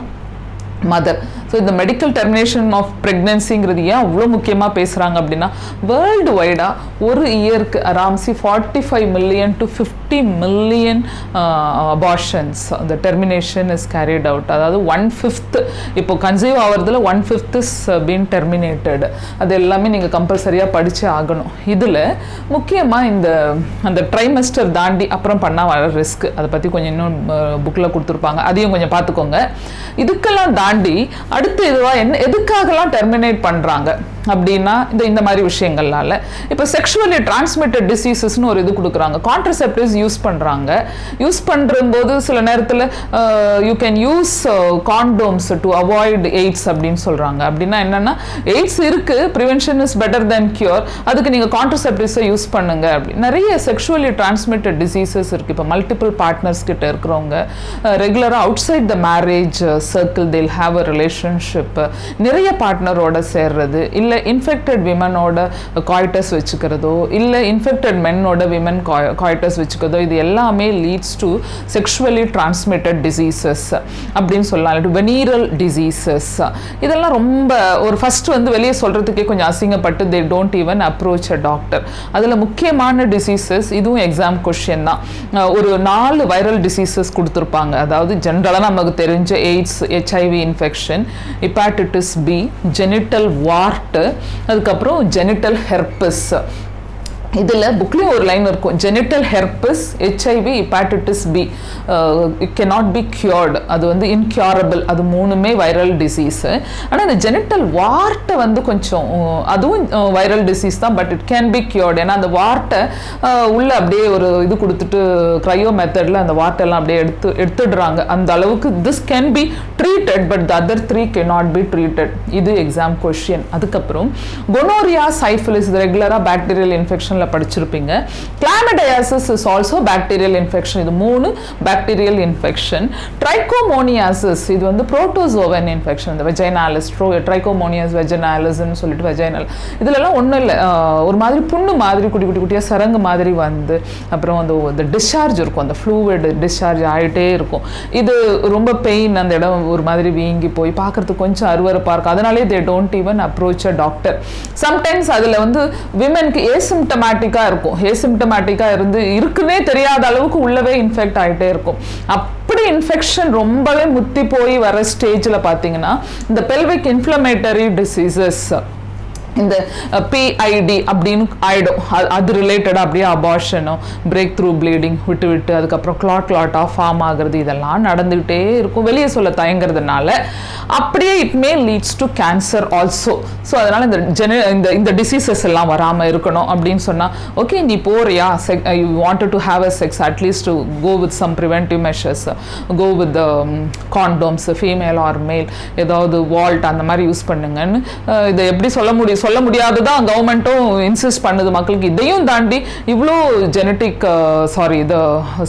mother. So இந்த மெடிக்கல் டெர்மினேஷன் ஆஃப் ப்ரெக்னன்சிங்கிறது ஏன் அவ்வளோ முக்கியமாக பேசுகிறாங்க அப்படின்னா, வேர்ல்டு வைடாக ஒரு இயருக்கு around 45 million to 50 million abortions அந்த டெர்மினேஷன் இஸ் கேரிட் அவுட். அதாவது 1/5 இப்போ கன்சீவ் ஆகிறதுல 1/5 இஸ் பீன் டெர்மினேட்டட். அது எல்லாமே நீங்கள் கம்பல்சரியாக படித்து ஆகணும். இதில் முக்கியமாக அந்த ட்ரைமஸ்டர் தாண்டி அப்புறம் பண்ணால் வர ரிஸ்க், அதை பற்றி கொஞ்சம் இன்னும் புக்கில் கொடுத்துருப்பாங்க, அதையும் கொஞ்சம் பார்த்துக்கோங்க. இதுக்கெல்லாம் தாண்டி அடுத்து எதுக்காகலாம் டெர்மினேட் பண்றாங்க அப்படின்னா இந்த மாதிரி விஷயங்கள்னால. இப்போ செக்ஷுவலி டிரான்ஸ்மிட்டட் டிசீசஸ்னு ஒரு இது கொடுக்குறாங்க, கான்ட்ரசெப்டிவ்ஸ் யூஸ் பண்ணுறாங்க. யூஸ் பண்ணும்போது சில நேரத்தில் you can use condoms to avoid AIDS அப்படின்னு சொல்கிறாங்க. அப்படின்னா என்னென்னா, எய்ட்ஸ் இருக்குது, prevention is better than cure, அதுக்கு நீங்கள் கான்ட்ரசெப்டிவ்ஸை யூஸ் பண்ணுங்க அப்படி. நிறைய செக்ஷுவலி டிரான்ஸ்மிட்டட் டிசீசஸ் இருக்குது. இப்போ மல்டிபிள் பார்ட்னர்ஸ் கிட்ட இருக்கிறவங்க ரெகுலராக outside the marriage circle they'll have a relationship, நிறைய பார்ட்னரோட சேர்றது, இல்லை இன்ஃபெக்டட் விமனோட காய்டஸ் வச்சுக்கிறதோ, இல்லை இன்ஃபெக்டட் மென்னோட விமன் காய்டஸ் வச்சுக்கிறதோ, இது எல்லாமே leads to sexually transmitted diseases அப்படின்னு சொல்லலாம், வெனீரல் டிசீசஸ். இதெல்லாம் ரொம்ப ஒரு ஃபர்ஸ்ட் வந்து வெளியே சொல்கிறதுக்கே கொஞ்சம் அசிங்கப்பட்டு they don't even approach a doctor. அதில் முக்கியமான டிசீசஸ், இதுவும் எக்ஸாம் கொஸ்டின் தான். ஒரு 4 வைரல் டிசீசஸ் கொடுத்துருப்பாங்க. அதாவது ஜென்ரலாக நமக்கு தெரிஞ்ச AIDS, HIV infection, hepatitis B, genital wart, அதுக்கப்புறம் ஜெனிட்டல் ஹெர்பஸ். இதில் புக்லேயும் ஒரு லைன் இருக்கும், genital herpes, HIV, hepatitis B it cannot be cured, அது வந்து இன்க்யூரபிள். அது 3மே வைரல் டிசீஸு. ஆனால் இந்த ஜெனிட்டல் வார்ட்டை வந்து கொஞ்சம், அதுவும் வைரல் டிசீஸ் தான், but it can be cured. ஏன்னா அந்த வார்ட்டை உள்ள அப்படியே ஒரு இது கொடுத்துட்டு க்ரையோ மெத்தடில் அந்த வார்ட்டெல்லாம் அப்படியே எடுத்துடுறாங்க. அந்த அளவுக்கு this can be treated, but the other 3 cannot be treated. இது எக்ஸாம் கொஸ்டின். அதுக்கப்புறம் கொனோரியா, சைஃபிலிஸ், இது ரெகுலராக பாக்டீரியல் இன்ஃபெக்ஷன் படிச்சிருப்பீங்க. கிளாமிடையாசிஸ் இஸ் ஆல்சோ பாக்டீரியல் இன்ஃபெக்ஷன். இது 3 பாக்டீரியல் இன்ஃபெக்ஷன். ட்ரைகோமோனியாசிஸ், இது வந்து புரோட்டோசோவன் இன்ஃபெக்ஷன். இந்த வெஜைனாலிஸ், ட்ரைகோமோனியாஸ் வெஜைனாலிஸ்ன்னு சொல்லிட்டு வெஜைனல். இதுலலாம் ஒன்றும் இல்லை, ஒரு மாதிரி புண்ணு மாதிரி குட்டி குட்டி குட்டியாக சரங்கு மாதிரி வந்து அப்புறம் அந்த டிஸ்சார்ஜ் இருக்கும், அந்த ஃப்ளூவிட் டிஸ்சார்ஜ் ஆகிட்டே இருக்கும். இது ரொம்ப பெயின், அந்த இடம் ஒரு மாதிரி வீங்கி போய் பார்க்கறதுக்கு கொஞ்சம் அருவருப்பாக இருக்கும். அதனாலே they don't even approach a doctor. Sometimes அதில் வந்து விமென்க்கு ஏசிம்டமேட்டிக்காக இருக்கும், ஏசிம்டமேட்டிக்காக இருக்குன்னே தெரியாத அளவுக்கு உள்ளவே இன்ஃபெக்ட் ஆகிட்டே இருக்கும். அப்படி இன்ஃபெக்ஷன் ரொம்பவே முத்தி போய் வர ஸ்டேஜில் பார்த்தீங்கன்னா இந்த பெல்விக் இன்ஃப்ளமேட்டரி டிசீசஸ், இந்த PID அப்படின்னு ஆகிடும், அது ரிலேட்டடாக அப்படியே அபார்ஷனோ பிரேக் த்ரூ ப்ளீடிங் விட்டு அதுக்கப்புறம் கிளாட்டாக ஃபார்ம் ஆகுறது இதெல்லாம் நடந்துகிட்டே இருக்கும். வெளியே சொல்ல தயங்குறதுனால அப்படியே it may leads to cancer also. So அதனால் இந்த டிசீசஸ் எல்லாம் வராமல் இருக்கணும் அப்படின்னு சொன்னால், ஓகே நீ போறியா, you wanted to have a sex, at least to go with some preventive measures, go with condoms female or male, ஏதாவது வால்ட் அந்த மாதிரி யூஸ் பண்ணுங்கன்னு இதை எப்படி சொல்ல முடியாதுதான் கவர்மெண்ட்டும் இன்சிஸ்ட் பண்ணுது மக்களுக்கு. இதையும் தாண்டி இவ்வளோ ஜெனட்டிக் இது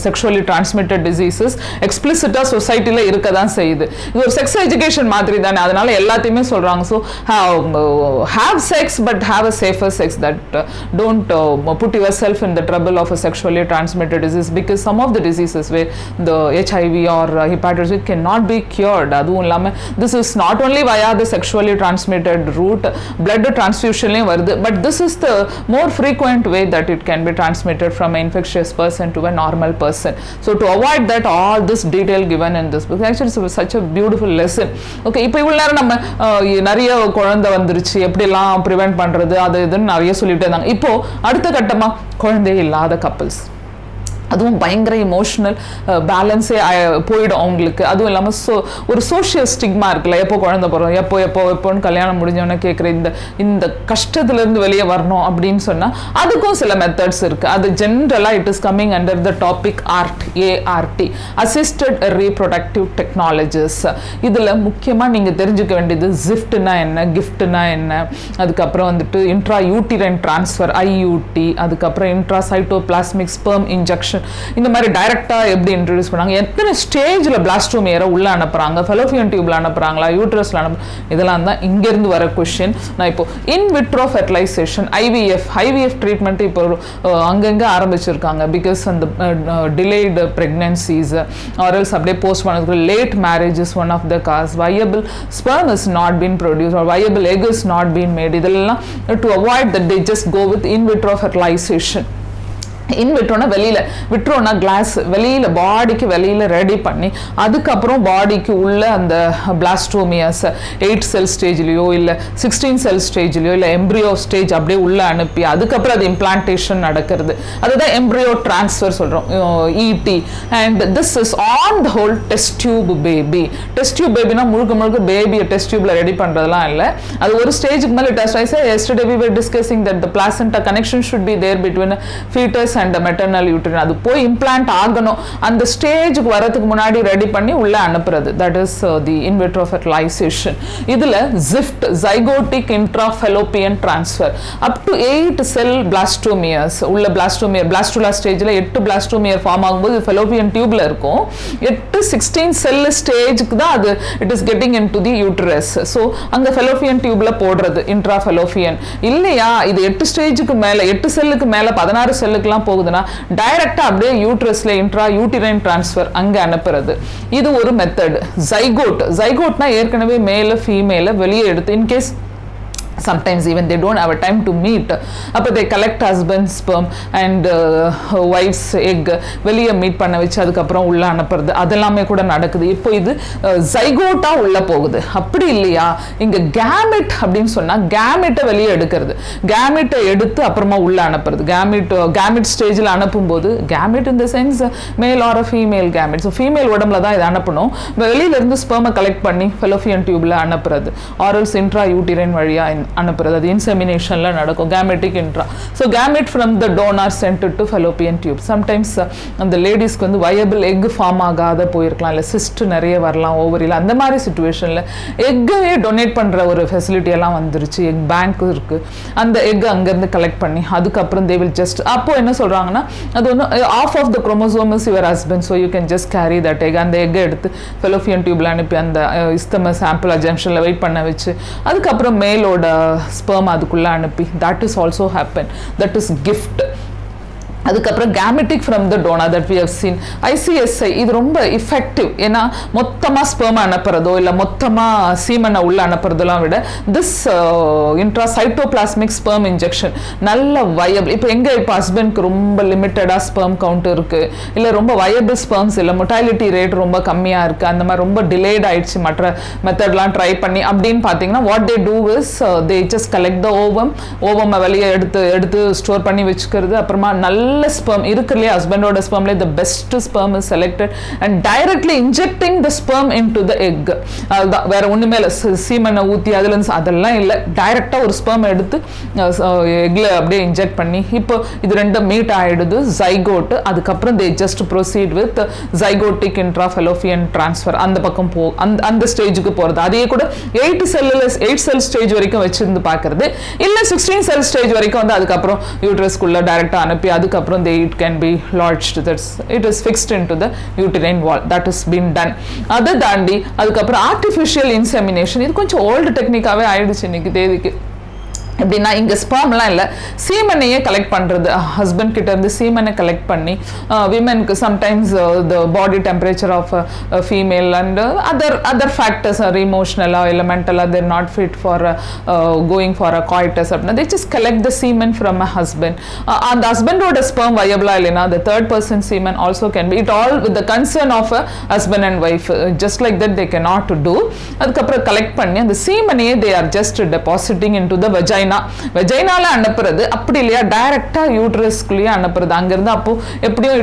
செக்ஷுவலி டிரான்ஸ்மிட்டட் டிசீசஸ் எக்ஸ்பிளிசிட்டா சொசைட்டில இருக்க தான் செய்யுது. இது ஒரு செக்ஸ் எஜுகேஷன் மாதிரி தானே, அதனால எல்லாத்தையுமே சொல்றாங்க. So have sex but have a safer sex, that don't put yourself in the trouble of a sexually transmitted disease, because some of the diseases way the HIV or hepatitis can not be cured. அதுவும் இல்லாமல் this is not only via the sexually transmitted route, blood transfusion வருது, but this is the more frequent way that it can be transmitted from an infectious person to a normal person. So to avoid that, all this detail given in this book, actually it's such a beautiful lesson. Okay, இப்போ இவ்வளவு நேரம் நம்ம நிறைய குழந்தை வந்துருச்சு எப்படிலாம் prevent பண்றது அது இதுன்னு நிறைய சொல்லிட்டே இருந்தாங்க. இப்போ அடுத்த கட்டமா குழந்தையே இல்லாத கப்பல்ஸ், அதுவும் பயங்கர இமோஷனல் பேலன்ஸே போயிடும் அவங்களுக்கு. அதுவும் இல்லாமல் ஒரு சோஷியல் ஸ்டிக்மா இருக்குல்ல, எப்போ குழந்தை போகிறோம், எப்போன்னு கல்யாணம் முடிஞ்சவொன்னே கேட்குற இந்த கஷ்டத்துலேருந்து வெளியே வரணும் அப்படின்னு சொன்னால் அதுக்கும் சில மெத்தட்ஸ் இருக்குது. அது ஜென்ரலாக it is coming under the topic ART, assisted reproductive technologies. இதில் முக்கியமாக நீங்கள் தெரிஞ்சுக்க வேண்டியது ஜிஃப்ட்னா என்ன, கிஃப்ட்னா என்ன, அதுக்கப்புறம் வந்துட்டு இன்ட்ரா யூட்டிரைன் டிரான்ஸ்ஃபர் IUT, அதுக்கப்புறம் இன்ட்ரா சைட்டோபிளாஸ்மிக் ஸ்பெர்ம் இன்ஜெக்ஷன், இந்த மாதிரி டைரக்டா எப்படி இன்ட்ரோடியூஸ் பண்ணாங்க, எத்தனை ஸ்டேஜ்ல பிளாஸ்டோமியரை உள்ள அனுப்புறாங்க, ஃபெலோபியன் டியூப்ல அனுப்புறாங்களா, யூட்ரஸ்ல இதெல்லாம் தான் இங்க இருந்து வர क्वेश्चन. நான் இப்போ in vitro fertilisation IVF treatment இப்போ அங்கங்க ஆரம்பிச்சிருக்காங்க. பிகாஸ் அந்த டிலேடு பிரெக்னன்சிஸ் ஆர்எல்ஸ் அப்படியே போஸ்ட் பண்ணதுக்கு late marriage is one of the cause, viable sperm is not been produce or viable egg is not been made. இதெல்லாம் to avoid that they just go with in vitro fertilization. இன்விட்ரோனா வெளியில், விட்ரோனா class வெளியில் பாடிக்கு வெளியில் ready பண்ணி அதுக்கப்புறம் பாடிக்கு உள்ள அந்த பிளாஸ்டோமியாஸ் 8 செல் ஸ்டேஜ்லையோ இல்லை 16 செல் ஸ்டேஜ்லையோ இல்லை எம்ப்ரியோ ஸ்டேஜ் அப்படியே உள்ளே அனுப்பி அதுக்கப்புறம் அது இம்ப்ளான்டேஷன் நடக்கிறது. அதுதான் எம்ப்ரியோ டிரான்ஸ்ஃபர் சொல்கிறோம், ET. And this is on the whole test tube baby. Test tube பேபினா முழுக்க பேபியை டெஸ்ட் டியூப்ல ரெடி பண்ணுறதுலாம் இல்லை. அது ஒரு ஸ்டேஜுக்கு மேலே டெஸ்ட் ஆயிடுச்சு. yesterday we were discussing that the placenta connection should be there between fetus and the maternal uterine. அது போய் இம்ப்ளான்ட் ஆகணும், அந்த ஸ்டேஜுக்கு வரதுக்கு முன்னாடி ரெடி பண்ணி உள்ள அனுப்புறது, that is the in vitro fertilisation. இதுல gift zygotic intrafallopian transfer up to 8 cell blastomeres உள்ள பிளாஸ்டுலா ஸ்டேஜ்ல 8 பிளாஸ்டோமியர் ஃபார்ம் ஆகும்போது ஃபெலோப்பியன் டியூப்ல இருக்கும். 8 16 செல் ஸ்டேஜுக்கு தான் அது it is getting in to the uterus. So அங்க ஃபெலோப்பியன் டியூப்ல போடுறது இன்ட்ராஃபெலோப்பியன் இல்லையா. இது 8 ஸ்டேஜுக்கு மேல 8 செல்லுக்கு மேல 16 செல்லுக்குலாம் போகுதுன்னா டைரக்டா அப்படியே யூட்ரஸ்ல இன்ட்ரா யூட்டிரைன் டிரான்ஸ்ஃபர் அங்க அனுப்புறது. இது ஒரு மெத்தட். ஜைகோட்னா ஏற்கனவே மேல ஃபீமேல வெளியே எடுத்து in case sometimes even they don't have a time to meet, அப்போ they collect husband's sperm and wife's egg வெளியே மீட் பண்ண வச்சு அதுக்கப்புறம் உள்ள அனுப்புறது, அதெல்லாமே கூட நடக்குது. இப்போ இது ஜைகோட்டா உள்ள போகுது. அப்படி இல்லையா, இங்க கேமெட் அப்படின்னு சொன்னா கேமெட்டை வெளியே எடுக்கிறது, கேமெட்டை எடுத்து அப்புறமா உள்ள அனுப்புறது. கேமெட் ஸ்டேஜில் அனுப்பும்போது கேமெட் இந்த sense male or female gamete, so female உடம்புல தான் இதை அனுப்பணும். வெளியில இருந்து ஸ்பெர்மை கலெக்ட் பண்ணி ஃபெலோபியன் டியூப்ல அனுப்புறது, ஆரல்ஸ் இன்ட்ரா யூட்டிரைன் வழியா அனுப்புறது. அது இன்செமினேஷன்ல நடக்கும், gametic intra. So gamete from the donor sent to fallopian tube. Sometimes அந்த லேடிஸ்க்கு வந்து வயபிள் எக் ஃபார்ம் ஆகாத போயிருக்கலாம், இல்லை சிஸ்ட் நிறைய வரலாம் ஓவரியில். அந்த மாதிரி சுச்சுவேஷனில் எக்கையே டொனேட் பண்ணுற ஒரு ஃபெசிலிட்டி எல்லாம் வந்துருச்சு, எக் பேங்க் இருக்கு. அந்த எக் அங்கேருந்து கலெக்ட் பண்ணி அதுக்கப்புறம் தே வில் ஜஸ்ட், அப்போ என்ன சொல்றாங்கன்னா அது ஒன்று of of the chromosome is your husband, so you can just carry that egg. அந்த எக்கை எடுத்து ஃபெலோப்பியன் டியூப்ல அனுப்பி அந்த இஸ்தம சாம்பிள் ஜங்ஷனில் வெயிட் பண்ண வச்சு அதுக்கப்புறம் மேலோட ஸ்பெர்ம் அதுக்குள்ள அனுப்பி, that is also happen, that is gift. அதுக்கப்புறம் gametic from the donor that we have seen. ICSI இது ரொம்ப இஃபெக்டிவ். ஏன்னா மொத்தமாக ஸ்பெர்ம் அனுப்புறதோ இல்லை மொத்தமாக சீமனை உள்ள அனுப்புறதெல்லாம் விட திஸ் இன்ட்ராசைட்டோபிளாஸ்மிக் ஸ்பெர்ம் இன்ஜெக்ஷன் நல்ல வயபிள். இப்போ ஹஸ்பண்ட்க்கு ரொம்ப லிமிட்டடாக ஸ்பெர்ம் கவுண்ட் இருக்குது, இல்லை ரொம்ப வயபிள் ஸ்பெர்ம்ஸ் இல்லை, மொட்டாலிட்டி ரேட் ரொம்ப கம்மியாக இருக்குது, அந்த மாதிரி ரொம்ப டிலேட் ஆயிடுச்சு மற்ற மெத்தட்லாம் ட்ரை பண்ணி அப்படின்னு பார்த்தீங்கன்னா what they do is they just collect the ovum வெளியே எடுத்து ஸ்டோர் பண்ணி வச்சுக்கிறது. அப்புறமா நல்ல sperm இருக்குல்லையா ஹஸ்பண்டோட ஸ்பெர்ம்ல the best sperm is selected and directly injecting the sperm into the egg. அதுதான், வேற ஒண்ணுமே இல்லை. சீமனை ஊற்றி அதெல்லாம் இல்லை, டைரக்டா ஒரு ஸ்பெர்ம் எடுத்து எக்ல அப்படியே இன்ஜெக்ட் பண்ணி இப்போ இது ரெண்டும் மீட் ஆயிடுது ஜைகோட். அதுக்கப்புறம் they just proceed with zygotic intrafallopian transfer. அந்த பக்கம் அந்த ஸ்டேஜுக்கு போறது. அதே கூட 8 செல் ஸ்டேஜ் வரைக்கும் வச்சிருந்து பார்க்கறது, இல்ல 16 செல் ஸ்டேஜ் வரைக்கும் வந்து அதுக்கப்புறம் யூட்ரஸ்குள்ள டைரக்டா அனுப்பி அதுக்கப்புறம் it can be lodged, it is fixed into the uterine wall. That has been done. அதை தாண்டி அதுக்கப்புறம் ஆர்டிஃபிஷியல் இன்செமினேஷன். இது கொஞ்சம் ஓல்டு டெக்னிக்காவே ஆயிடுச்சு இன்னைக்கு தேதிக்கு. எப்படின்னா இங்கே ஸ்பெர்ம்லாம் இல்லை, சீமனையே கலெக்ட் பண்ணுறது. ஹஸ்பண்ட் கிட்ட இருந்து சீமனை கலெக்ட் பண்ணி விமென்க்கு sometimes the body temperature of female and other factors are இமோஷனலாக இல்லை மென்டலாக they're not fit for going for a coitus அப்படின்னா they just collect the semen from a husband. அந்த ஹஸ்பண்டோட ஸ்பெர்ம் வயபிளா இல்லைன்னா the third person semen also can be. It all with the concern of a husband and wife. Just like that they can not do. அதுக்கப்புறம் collect பண்ணி அந்த சீமனையே they are just depositing in to the vagina. வெஜைனால அனுப்புறது அப்படி இல்லையா, டைரக்டா யூட்ரஸ்குள்ளேயே அனுப்புறது. அங்கிருந்து அப்போ எப்படியும்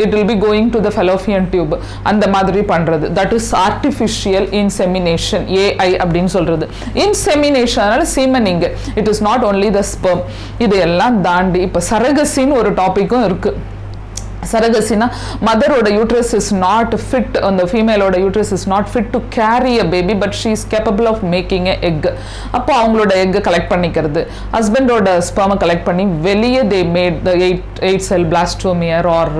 it will be going to the fallopian tube. அந்த மாதிரி பண்றது that is artificial insemination, AI அப்படின்னு சொல்றது. இன்செமினேஷன் அதனால சீமனிங், it is not only the sperm. இதையெல்லாம் தாண்டி இப்போ சரகசின்னு ஒரு டாபிக்கும் இருக்கு. சரகசினா மதரோட யூட்ரஸ் இஸ் நாட் ஃபிட், அந்த ஃபீமேலோட uterus is not fit to carry a baby but she is capable of making a egg. அப்போ அவங்களோட எக்கை கலெக்ட் பண்ணிக்கிறது, ஹஸ்பண்டோட ஸ்பெர்மை கலெக்ட் பண்ணி வெளியே they made the 8 sell பிளாஸ்டோமியர் R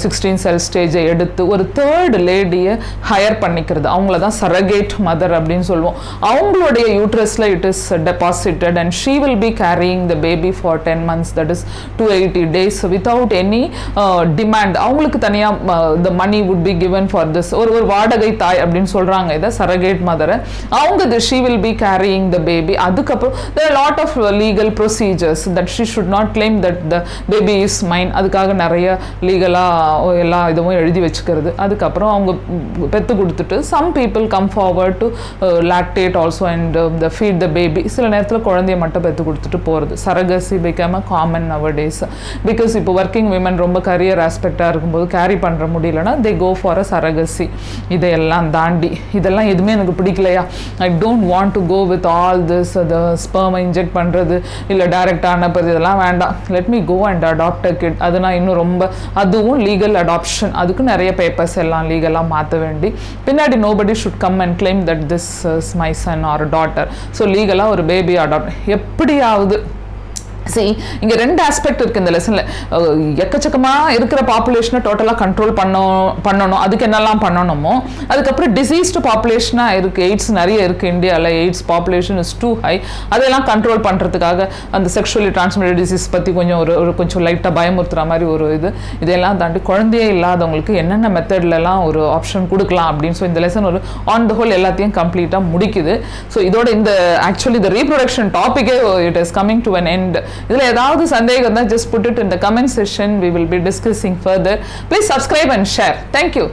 16 செல் ஸ்டேஜை எடுத்து ஒரு தேர்ட் லேடியை ஹையர் பண்ணிக்கிறது. அவங்கள தான் சரகேட் மதர் அப்படின்னு சொல்லுவோம். அவங்களுடைய யூட்ரஸில் it is deposited and she will be carrying the baby for 10 months, that is 280 days without any demand. அவங்களுக்கு தனியாக the money would be given for this. ஒரு வாடகை தாய் அப்படின்னு சொல்றாங்க இதை, சரகேட் மதரை. அவங்க she will be carrying the baby. அதுக்கப்புறம் there are lot of legal procedures that she should not claim that the baby is mine. அதுக்காக நிறைய லீகலாக எல்லா இதுவும் எழுதி வச்சுக்கிறது. அதுக்கப்புறம் அவங்க பெற்று கொடுத்துட்டு some people come forward to lactate also and feed the baby. சில நேரத்தில் குழந்தைய மட்டும் பெற்று கொடுத்துட்டு போகிறது. சரகசி became a common nowadays because இப்போ ஒர்க்கிங் விமன் ரொம்ப கரியர் ஆஸ்பெக்டாக இருக்கும்போது கேரி பண்ணுற முடியலன்னா தே கோ ஃபார் அ சரகசி. இதையெல்லாம் தாண்டி இதெல்லாம் எதுவுமே எனக்கு பிடிக்கலையா, I don't want to go with all this. அந்த ஸ்பெர்மை இன்ஜெக்ட் பண்ணுறது இல்லை டைரெக்டாக அனுப்புறது இதெல்லாம் வேண்டாம். Let me go and adopt a kid. அதுனா இன்னும் ரொம்ப, அதுவும் லீகல் அடாப்ஷன். அதுக்கு நிறைய பேப்பர்ஸ் எல்லாம் லீகலாக மாற்ற வேண்டி பின்னாடி nobody should come and claim that this is my son or daughter. So லீகலாக ஒரு பேபி அடாப்ட் எப்படியாவது. இங்க ரெண்டு ஆஸ்பெக்ட் இருக்கு இந்த லெசன்ல. எக்கச்சக்கமா இருக்கிற பாப்புலேஷனை டோட்டலா கண்ட்ரோல் பண்ணணும். அதுக்கு என்னெல்லாம் பண்ணணுமோ, அதுக்கப்புறம் டிசீஸ்டு பாப்புலேஷனா இருக்கு, எய்ட்ஸ் நிறைய இருக்கு இந்தியாவில், AIDS population is too high. அதெல்லாம் கண்ட்ரோல் பண்றதுக்காக அந்த செக்ஷுவலி டிரான்ஸ்மிட்டட் டிசீஸ் பத்தி கொஞ்சம் ஒரு கொஞ்சம் லைட்டா பயமுறுத்துற மாதிரி ஒரு இதெல்லாம் தாண்டி குழந்தையே இல்லாதவங்களுக்கு என்னென்ன மெத்தட்லாம் ஒரு ஆப்ஷன் கொடுக்கலாம் அப்படின்னு. ஸோ இந்த லெசன் ஒரு ஆன் த ஹோல் எல்லாத்தையும் கம்ப்ளீட்டா முடிக்குது. ஸோ இதோட இந்த ஆக்சுவலி இந்த ரீப்ரொடக்ஷன் டாபிக்கே it is coming to an end. இதில் ஏதாவது சந்தேகம் தான் just put it in the comment section. We will be discussing further. Please subscribe and share. Thank you.